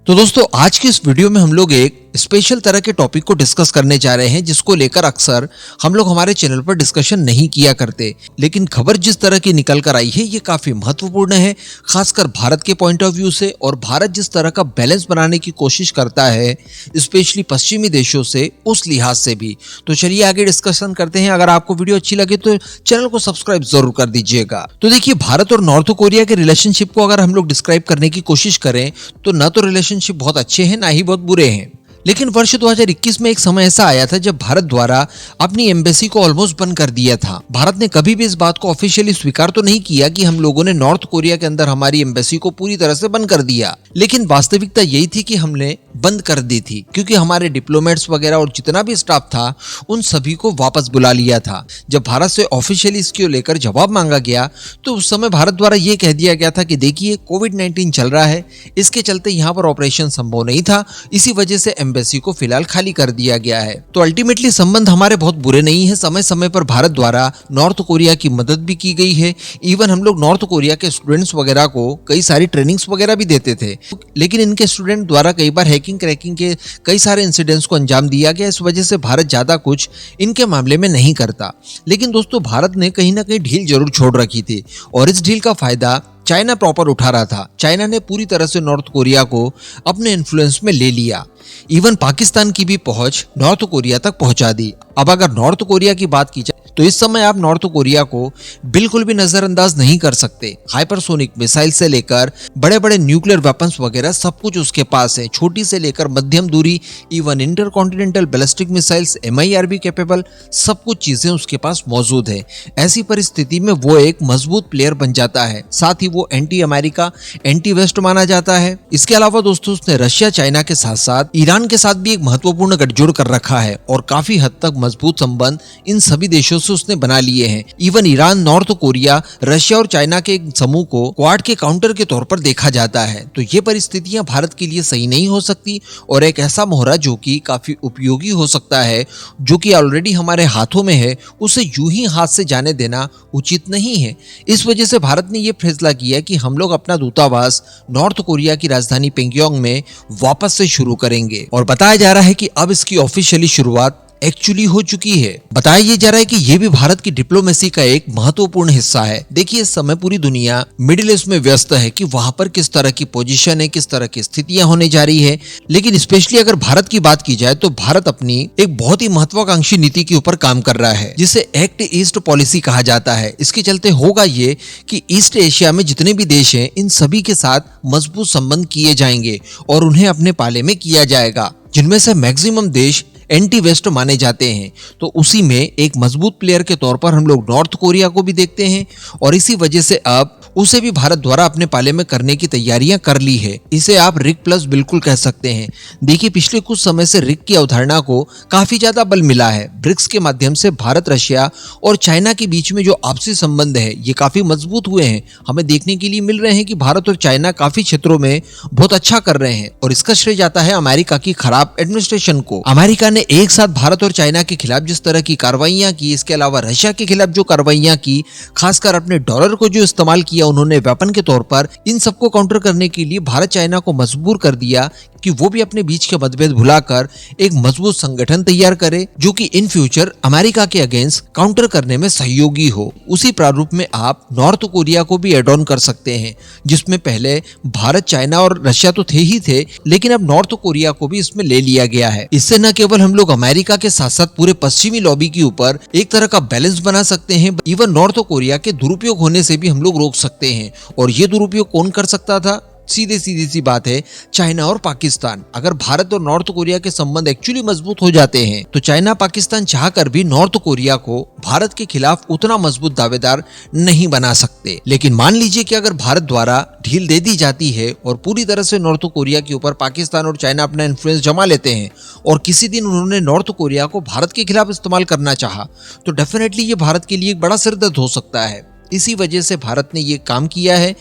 तो दोस्तों आज की इस वीडियो में हम लोग एक स्पेशल तरह के टॉपिक को डिस्कस करने जा रहे हैं जिसको लेकर अक्सर हम लोग हमारे चैनल पर डिस्कशन नहीं किया करते, लेकिन खबर जिस तरह की निकल कर आई है ये काफी महत्वपूर्ण है, खासकर भारत के पॉइंट ऑफ व्यू से। और भारत जिस तरह का बैलेंस बनाने की कोशिश करता है स्पेशली पश्चिमी देशों से, उस लिहाज से भी। तो चलिए आगे डिस्कशन करते हैं। अगर आपको वीडियो अच्छी लगे तो चैनल को सब्सक्राइब जरूर कर दीजिएगा। तो देखिए, भारत और नॉर्थ कोरिया के रिलेशनशिप को अगर हम लोग डिस्क्राइब करने की कोशिश करें तो न तो रिलेशनशिप बहुत अच्छे हैं ना ही बहुत बुरे हैं, लेकिन वर्ष 2021 में एक समय ऐसा आया था जब भारत द्वारा अपनी एम्बेसी को ऑलमोस्ट बंद कर दिया था। भारत ने कभी भी इस बात को ऑफिशियली स्वीकार तो नहीं किया कि हम लोगों ने नॉर्थ कोरिया के अंदर हमारी एम्बेसी को पूरी तरह से बंद कर दिया, लेकिन वास्तविकता यही थी कि हमने बंद कर दी थी, क्योंकि हमारे डिप्लोमेट्स वगैरह और जितना भी स्टाफ था उन सभी को वापस बुला लिया था। जब भारत से ऑफिशियली इसको लेकर जवाब मांगा गया तो उस समय भारत द्वारा यह कह दिया गया था कि देखिए कोविड-19 चल रहा है, इसके चलते यहाँ पर ऑपरेशन संभव नहीं था, इसी वजह से एम्बेसी को फिलहाल खाली कर दिया गया है। तो अल्टीमेटली संबंध हमारे बहुत बुरे नहीं है। समय समय पर भारत द्वारा नॉर्थ कोरिया की मदद भी की गई है। इवन हम लोग नॉर्थ कोरिया के स्टूडेंट्स वगैरह को कई सारी ट्रेनिंग्स वगैरह भी देते थे, लेकिन इनके स्टूडेंट द्वारा कई बार हैकिंग क्रैकिंग के कई सारे इंसिडेंट्स को अंजाम दिया गया। इस वजह से भारत ज्यादा कुछ इनके मामले में नहीं करता। लेकिन दोस्तों, भारत ने कहीं ना कहीं ढील जरूर छोड़ रखी थी और इस ढील का फायदा चाइना प्रॉपर उठा रहा था। चाइना ने पूरी तरह से नॉर्थ कोरिया को अपने इन्फ्लुएंस में ले लिया। इवन पाकिस्तान की भी पहुंच नॉर्थ कोरिया तक पहुंचा दी। अब अगर नॉर्थ कोरिया की बात की जाए तो इस समय आप नॉर्थ कोरिया को बिल्कुल भी नजरअंदाज नहीं कर सकते। हाइपरसोनिक मिसाइल से लेकर बड़े बड़े न्यूक्लियर वेपन्स वगैरह सब कुछ उसके पास है। छोटी से लेकर मध्यम दूरी, even intercontinental ballistic missiles, MIRV capable, सब कुछ चीजें उसके पास मौजूद है। ऐसी परिस्थिति में वो एक मजबूत प्लेयर बन जाता है। साथ ही वो एंटी अमेरिका, एंटी वेस्ट माना जाता है। इसके अलावा दोस्तों, उसने रशिया, चाइना के साथ साथ ईरान के साथ भी एक महत्वपूर्ण गठजोड़ कर रखा है और काफी हद तक मजबूत संबंध इन सभी देशों से उसने बना लिए हैं। Even Iran, north Korea, Russia और चाइना के समूह को क्वाड के काउंटर के तौर पर देखा जाता है। तो ये परिस्थितियां भारत के लिए सही नहीं हो सकती और एक ऐसा मोहरा जो कि काफी उपयोगी हो सकता है, जो कि ऑलरेडी हमारे हाथों में है, उसे यूं ही हाथ से जाने देना उचित नहीं है। इस वजह से भारत ने यह फैसला किया कि हम लोग अपना दूतावास नॉर्थ कोरिया की राजधानी पियोंगयांग में वापस से शुरू करेंगे और बताया जा रहा है कि अब इसकी ऑफिशियली शुरुआत एक्चुअली हो चुकी है। बताया ये जा रहा है कि ये भी भारत की डिप्लोमेसी का एक महत्वपूर्ण हिस्सा है। देखिए, इस समय पूरी दुनिया मिडिल ईस्ट में व्यस्त है कि वहां पर किस तरह की पोजीशन है, किस तरह की स्थितियां होने जा रही है, लेकिन स्पेशली अगर भारत की बात की जाए तो भारत अपनी एक बहुत ही महत्वाकांक्षी नीति के ऊपर काम कर रहा है, जिसे एक्ट ईस्ट पॉलिसी कहा जाता है। इसके चलते होगा ये कि ईस्ट एशिया में जितने भी देश हैं इन सभी के साथ मजबूत संबंध किए जाएंगे और उन्हें अपने पाले में किया जाएगा, जिनमें से मैक्सिमम देश एंटी वेस्ट माने जाते हैं। तो उसी में एक मजबूत प्लेयर के तौर पर हम लोग नॉर्थ कोरिया को भी देखते हैं और इसी वजह से अब उसे भी भारत द्वारा अपने पाले में करने की तैयारियां कर ली है। इसे आप रिक प्लस बिल्कुल कह सकते हैं। देखिए, पिछले कुछ समय से रिक की अवधारणा को काफी ज्यादा बल मिला है। ब्रिक्स के माध्यम से भारत, रशिया और चाइना के बीच में जो आपसी संबंध है ये काफी मजबूत हुए हैं। हमें देखने के लिए मिल रहे हैं कि भारत और चाइना काफी क्षेत्रों में बहुत अच्छा कर रहे हैं और इसका श्रेय जाता है अमेरिका की खराब एडमिनिस्ट्रेशन को। अमेरिका ने एक साथ भारत और चाइना के खिलाफ जिस तरह की कार्रवाइयां की, इसके अलावा रशिया के खिलाफ जो कार्रवाइयां की, खासकर अपने डॉलर को जो इस्तेमाल किया उन्होंने वेपन के तौर पर, इन सबको काउंटर करने के लिए भारत चाइना को मजबूर कर दिया कि वो भी अपने बीच के मतभेद भुलाकर एक मजबूत संगठन तैयार करे जो कि इन फ्यूचर अमेरिका के अगेंस्ट काउंटर करने में सहयोगी हो। उसी प्रारूप में आप नॉर्थ कोरिया को भी एड ऑन कर सकते हैं, जिसमें पहले भारत, चाइना और रशिया तो थे, लेकिन अब नॉर्थ कोरिया को भी इसमें ले लिया गया है। इससे न केवल हम लोग अमेरिका के साथ साथ पूरे पश्चिमी लॉबी के ऊपर एक तरह का बैलेंस बना सकते हैं, इवन नॉर्थ कोरिया के दुरुपयोग होने से भी हम लोग रोक सकते हैं। और ये दुरुपयोग कौन कर सकता था? सीधी सी बात है, चाइना और पाकिस्तान। अगर भारत और नॉर्थ कोरिया के संबंध एक्चुअली मजबूत हो जाते हैं तो चाइना, पाकिस्तान चाहकर भी नॉर्थ कोरिया को भारत के खिलाफ उतना मजबूत दावेदार नहीं बना सकते। लेकिन मान लीजिए कि अगर भारत द्वारा ढील दे दी जाती है और पूरी तरह से नॉर्थ कोरिया के ऊपर पाकिस्तान और चाइना अपना इन्फ्लुएंस जमा लेते हैं और किसी दिन उन्होंने नॉर्थ कोरिया को भारत के खिलाफ इस्तेमाल करना चाहा, तो डेफिनेटली ये भारत के लिए एक बड़ा सिरदर्द हो सकता है। इसी वजह से भारत ने ये काम किया है।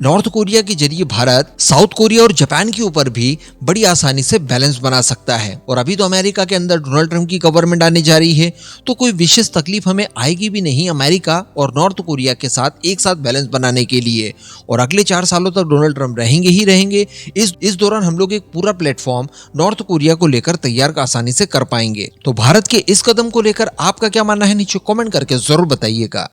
नॉर्थ कोरिया के जरिए भारत साउथ कोरिया और जापान के ऊपर भी बड़ी आसानी से बैलेंस बना सकता है। और अभी तो अमेरिका के अंदर डोनाल्ड ट्रंप की गवर्नमेंट आने जा रही है, तो कोई विशेष तकलीफ हमें आएगी भी नहीं अमेरिका और नॉर्थ कोरिया के साथ एक साथ बैलेंस बनाने के लिए। और अगले 4 सालों तक डोनाल्ड ट्रंप रहेंगे ही रहेंगे। इस दौरान हम लोग एक पूरा प्लेटफॉर्म नॉर्थ कोरिया को लेकर तैयार आसानी से कर पाएंगे। तो भारत के इस कदम को लेकर आपका क्या मानना है, नीचे कमेंट करके जरूर बताइएगा।